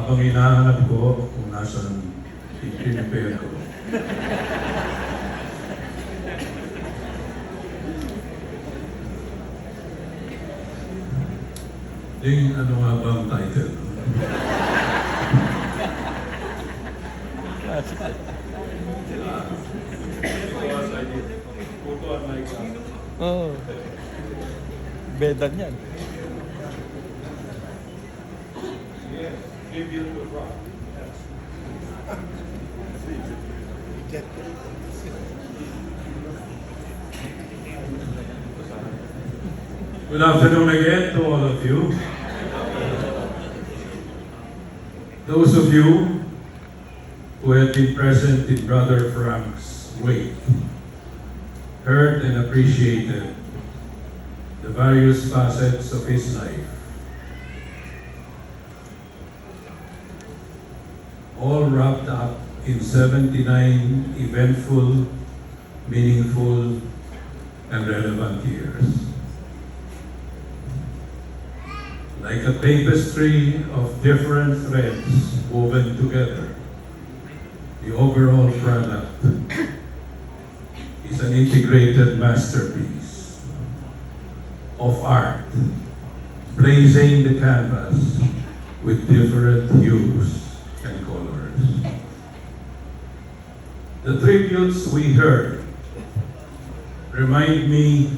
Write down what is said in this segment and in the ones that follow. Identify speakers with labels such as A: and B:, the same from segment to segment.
A: Habang hinahanap ko kung nasan i-prepare ko. Yung ano nga ba ang title?
B: Oo. Bedan yan.
A: Good afternoon again to all of you. Those of you who have been present in Brother Frank's wake heard and appreciated the various facets of his life, all wrapped up in 79 eventful, meaningful, and relevant years. Like a tapestry of different threads woven together, the overall product is an integrated masterpiece of art, blazing the canvas with different hues and colors. The tributes we heard remind me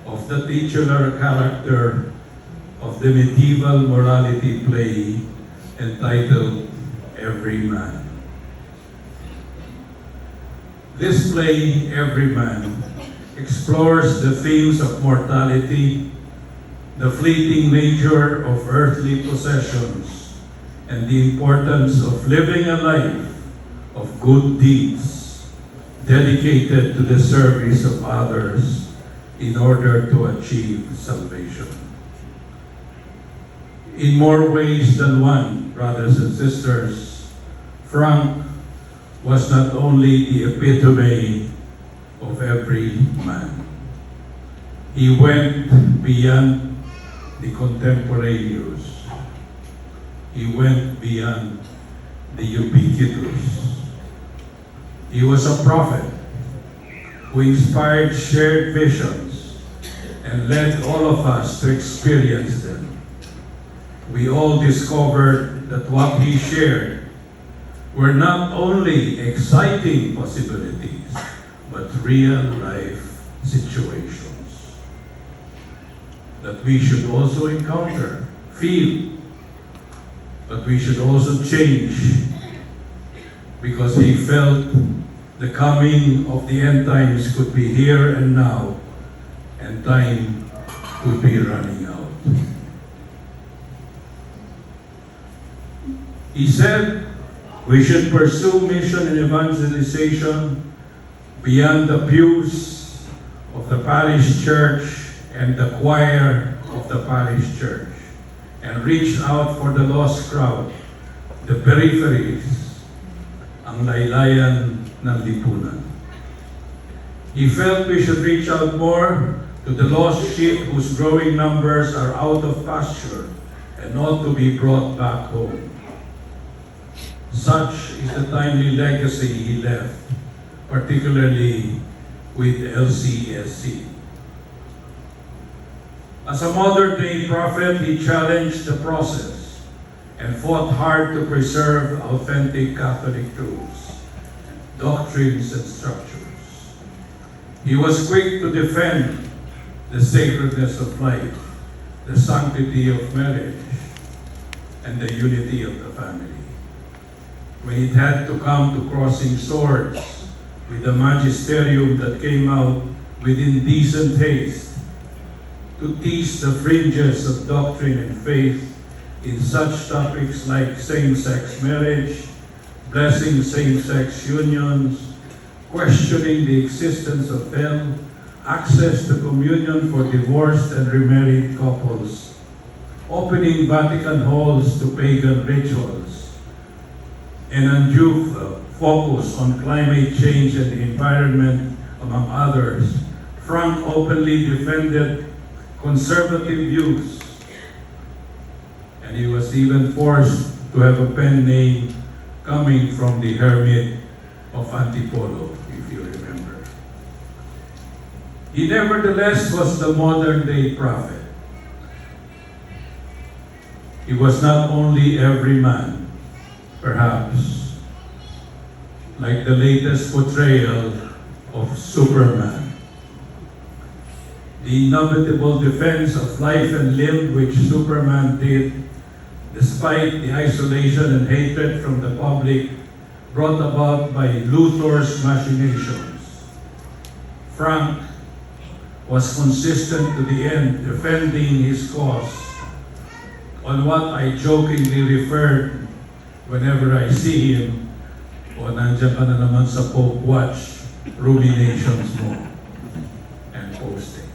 A: of the titular character of the medieval morality play entitled Every Man. This play, Every Man, explores the themes of mortality, the fleeting nature of earthly possessions, and the importance of living a life of good deeds dedicated to the service of others in order to achieve salvation. In more ways than one, brothers and sisters, Frank was not only the epitome of every man. He went beyond the contemporaneous. He went beyond the ubiquitous. He was a prophet who inspired shared visions and led all of us to experience them. We all discovered that what he shared were not only exciting possibilities, but real life situations that we should also encounter, feel, but we should also change, because he felt the coming of the end times could be here and now, and time could be running out. He said we should pursue mission and evangelization beyond the pews of the parish church and the choir of the parish church, and reach out for the lost crowd, the peripheries, ang laylayan ng lipunan. He felt we should reach out more to the lost sheep whose growing numbers are out of pasture and ought to be brought back home. Such is the timely legacy he left, particularly with LCSC. As a modern-day prophet, he challenged the process and fought hard to preserve authentic Catholic truths, doctrines, and structures. He was quick to defend the sacredness of life, the sanctity of marriage, and the unity of the family. When it had to come to crossing swords with the magisterium that came out with indecent haste to tease the fringes of doctrine and faith in such topics like same-sex marriage, blessing same-sex unions, questioning the existence of hell, access to communion for divorced and remarried couples, opening Vatican halls to pagan rituals, and undue focus on climate change and the environment, among others. Frank openly defended conservative views, and he was even forced to have a pen name coming from the hermit of Antipolo, if you remember. He nevertheless was the modern day prophet. He was not only every man, perhaps, like the latest portrayal of Superman. The inevitable defense of life and limb which Superman did, despite the isolation and hatred from the public brought about by Luthor's machinations. Frank was consistent to the end, defending his cause on what I jokingly referred whenever I see him, o nandiyan ka na naman sa Pope Watch, ruminations mo and postings.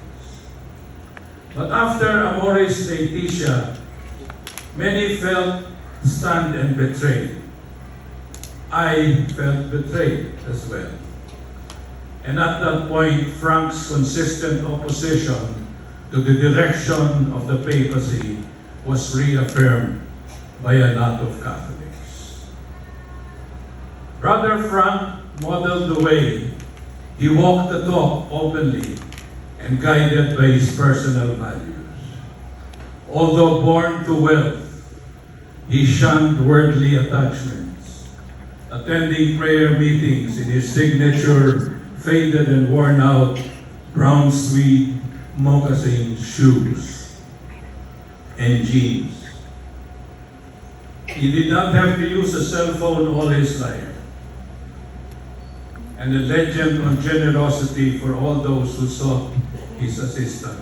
A: But after Amoris Laetitia, many felt stunned and betrayed. I felt betrayed as well. And at that point, Frank's consistent opposition to the direction of the papacy was reaffirmed by a lot of Catholics. Brother Frank modeled the way. He walked the talk openly and guided by his personal values. Although born to wealth, he shunned worldly attachments, attending prayer meetings in his signature faded and worn out brown suede moccasin shoes and jeans. He did not have to use a cell phone all his life. And a legend on generosity for all those who sought his assistance.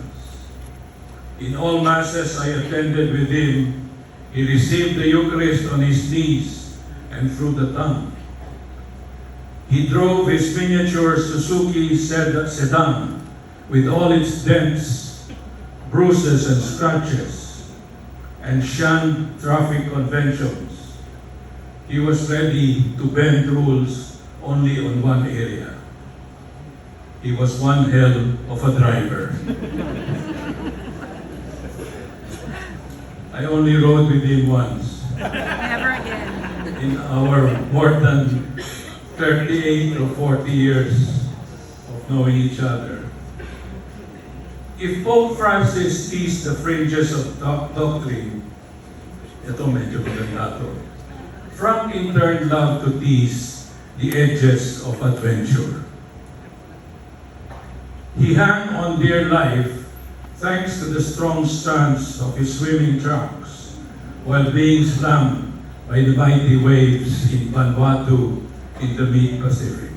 A: In all masses I attended with him, he received the Eucharist on his knees and through the tongue. He drove his miniature Suzuki sedan with all its dents, bruises, and scratches, and shunned traffic conventions. He was ready to bend rules only on one area. He was one hell of a driver. I only rode with him once.
C: Never again.
A: In our more than 38 or 40 years of knowing each other. If Pope Francis teased the fringes of doctrine, ito medyo maganda to. Frank in turn loved to tease the edges of adventure. He hung on dear life thanks to the strong stance of his swimming trunks while being slammed by the mighty waves in Vanuatu in the mid-Pacific.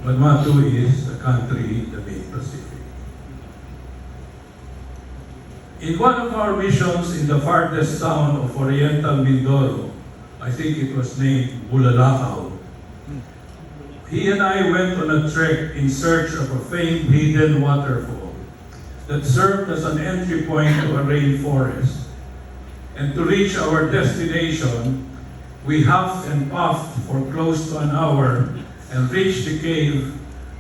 A: Vanuatu is a country in the mid-Pacific. In one of our missions in the farthest town of Oriental Mindoro, I think it was named Bulalakaw, he and I went on a trek in search of a famed hidden waterfall that served as an entry point to a rainforest. And to reach our destination, we huffed and puffed for close to an hour and reached the cave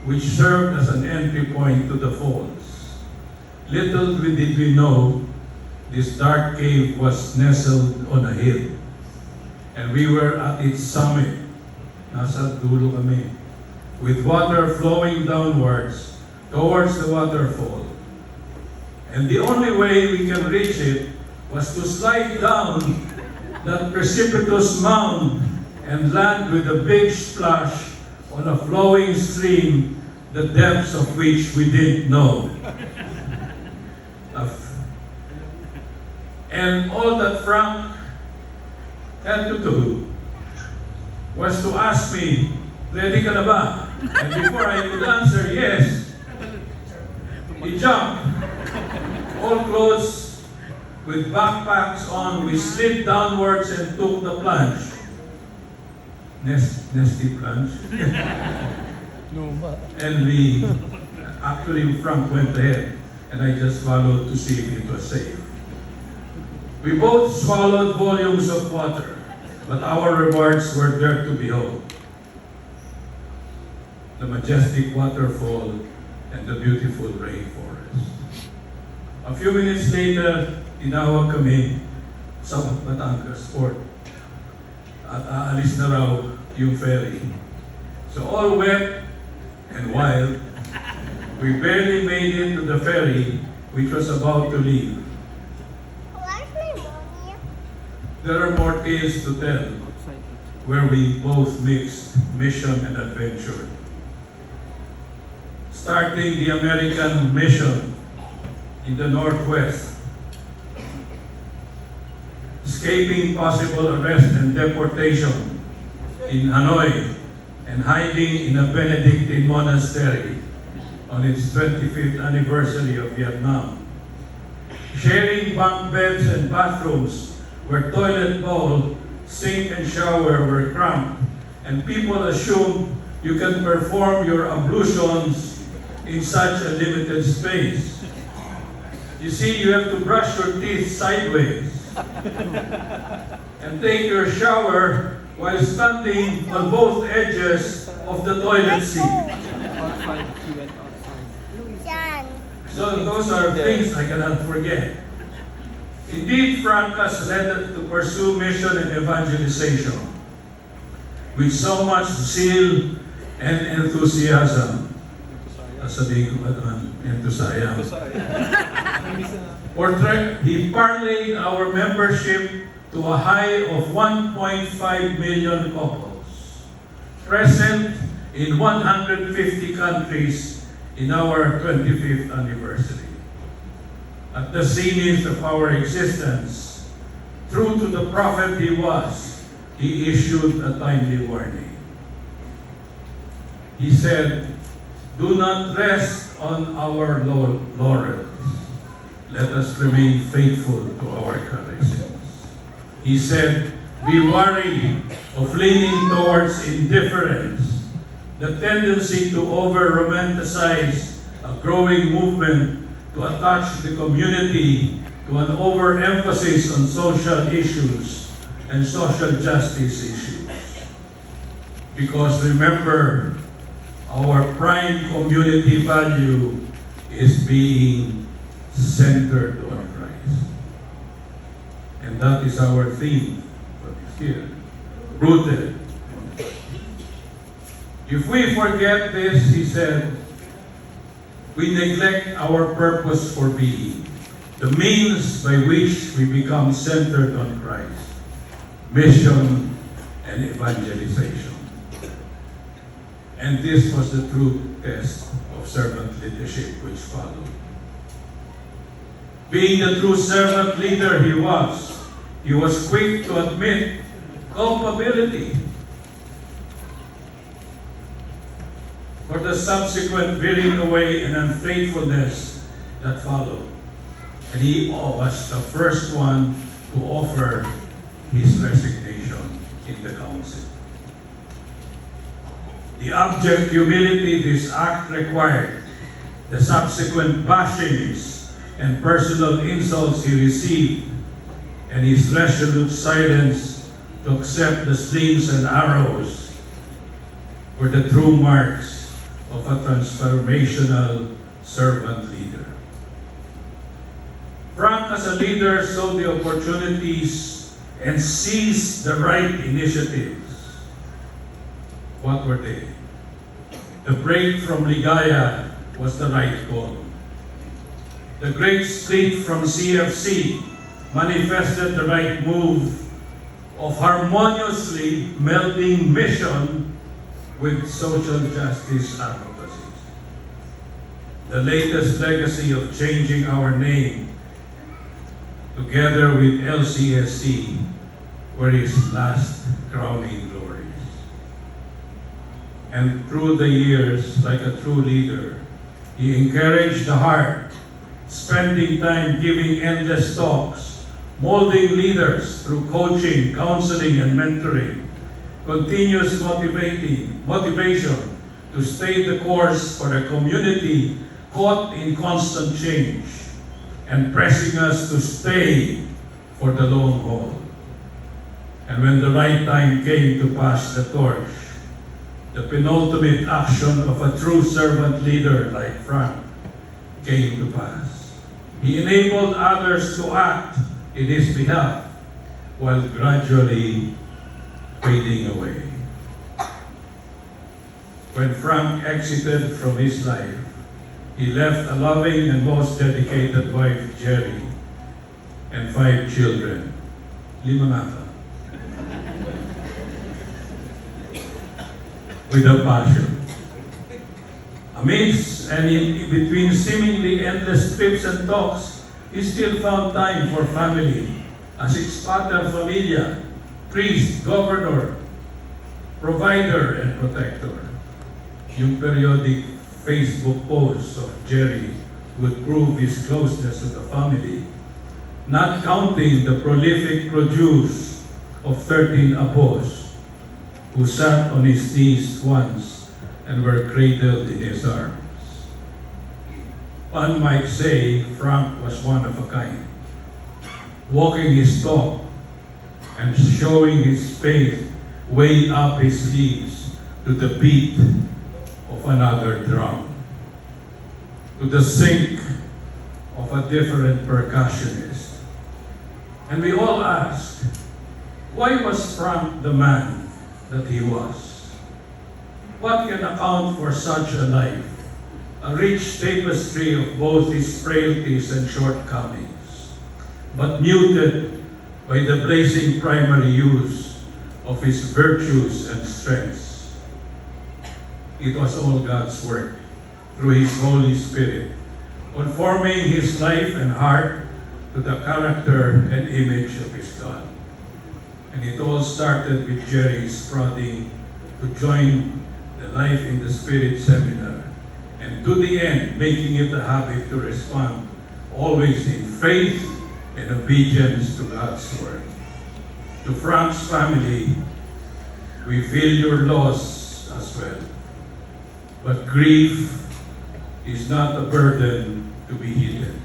A: which served as an entry point to the falls. Little did we know, this dark cave was nestled on a hill. And we were at its summit, nasa dulo kami, with water flowing downwards towards the waterfall. And the only way we can reach it was to slide down that precipitous mound and land with a big splash on a flowing stream, the depths of which we didn't know. And all that Frank had to do was to ask me, ready ka na ba? And before I could answer yes, he jumped, all clothes with backpacks on, we slid downwards and took the plunge. Nesty plunge. And we, actually Frank went ahead and I just followed to see if it was safe. We both swallowed volumes of water, but our rewards were there to behold. The majestic waterfall and the beautiful rainforest. A few minutes later, tinawag kami sa Batangas Port. at aalis na raw yung ferry. So all wet and wild, we barely made it to the ferry which was about to leave. There are more tales to tell where we both mixed mission and adventure. Starting the American mission in the Northwest, escaping possible arrest and deportation in Hanoi, and hiding in a Benedictine monastery on its 25th anniversary of Vietnam. Sharing bunk beds and bathrooms where toilet bowl, sink and shower were cramped, and people assumed you can perform your ablutions in such a limited space. You see, you have to brush your teeth sideways and take your shower while standing on both edges of the toilet seat. So those are things I cannot forget. Indeed, Frank has led to pursue mission and evangelization with so much zeal and enthusiasm. Sabihin ko ba enthusiasm? He parlayed our membership to a high of 1.5 million couples, present in 150 countries in our 25th anniversary. At the zenith of our existence, true to the prophet he was, he issued a timely warning. He said, "Do not rest on our laurels. Let us remain faithful to our courages." He said, "Be wary of leaning towards indifference, the tendency to over-romanticize a growing movement to attach the community to an overemphasis on social issues and social justice issues. Because remember, our prime community value is being centered on Christ. And that is our theme for this year. Rooted. If we forget this, he said, we neglect our purpose for being, the means by which we become centered on Christ, mission and evangelization. And this was the true test of servant leadership which followed. Being the true servant leader he was quick to admit culpability for the subsequent veering away and unfaithfulness that followed. And he was the first one to offer his resignation in the council. The abject humility this act required, the subsequent bashings and personal insults he received, and his resolute silence to accept the slings and arrows were the true marks of a transformational servant leader. Frank, as a leader, saw the opportunities and seized the right initiatives. What were they? The break from Ligaya was the right call. The great split from CFC manifested the right move of harmoniously melding mission with social justice advocacy. The latest legacy of changing our name, together with LCSC, were his last crowning glories. And through the years, like a true leader, he encouraged the heart, spending time giving endless talks, molding leaders through coaching, counseling, and mentoring, continuous motivation to stay the course for a community caught in constant change, and pressing us to stay for the long haul. And when the right time came to pass the torch, the penultimate action of a true servant leader like Frank came to pass. He enabled others to act in his behalf while gradually fading away. When Frank exited from his life, he left a loving and most dedicated wife, Jerry, and 5 children. 5 nga ba? With a passion. Amidst and in between seemingly endless trips and talks, he still found time for family as ex pater familia, priest, governor, provider, and protector. Yung periodic Facebook posts of Jerry would prove his closeness to the family, not counting the prolific produce of 13 apostles who sat on his knees once and were cradled in his arms. One might say Frank was one of a kind, walking his talk and showing his faith way up his sleeves to the beat of another drum, to the sync of a different percussionist. And we all ask, why was Frank the man that he was? What can account for such a life? A rich tapestry of both his frailties and shortcomings, but muted by the blazing primary use of his virtues and strengths. It was all God's work through His Holy Spirit, conforming his life and heart to the character and image of his God. And it all started with Jerry's prodding to join the Life in the Spirit seminar, and to the end, making it a habit to respond always in faith and obedience to God's word. To Frank's family, we feel your loss as well. But grief is not a burden to be hidden.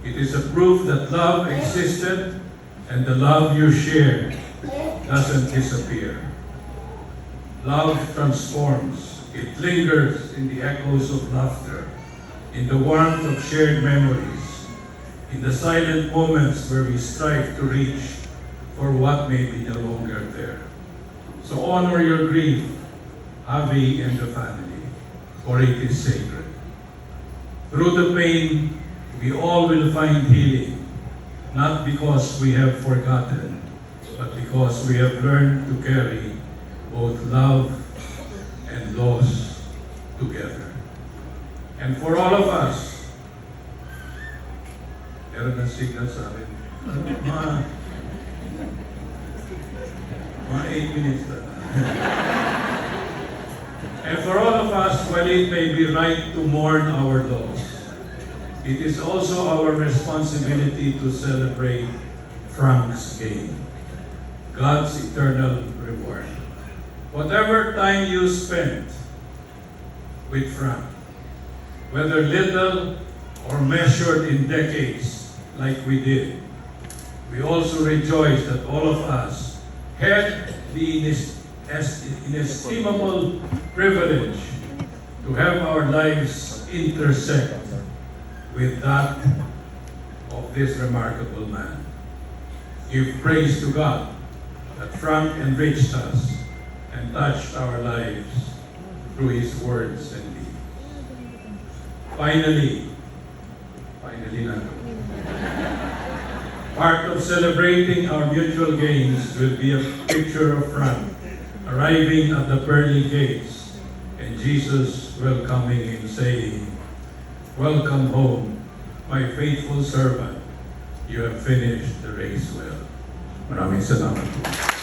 A: It is a proof that love existed and the love you share doesn't disappear. Love transforms. It lingers in the echoes of laughter, in the warmth of shared memories, in the silent moments where we strive to reach for what may be no longer there. So honor your grief, Avi and the family, for it is sacred. Through the pain, we all will find healing, not because we have forgotten, but because we have learned to carry both love and loss together. And for all of us, meron ng signal sa akin. Mga 8 minutes na. And for all of us, while it may be right to mourn our loss, it is also our responsibility to celebrate Frank's gain, God's eternal reward. Whatever time you spent with Frank, whether little or measured in decades like we did, we also rejoice that all of us had the inestimable privilege to have our lives intersect with that of this remarkable man. Give praise to God that Frank enriched us and touched our lives through his words and deeds. Finally na to. Part of celebrating our mutual gains will be a picture of Frank arriving at the pearly gates and Jesus welcoming him, saying, "Welcome home, my faithful servant. You have finished the race well." Maraming salamat po.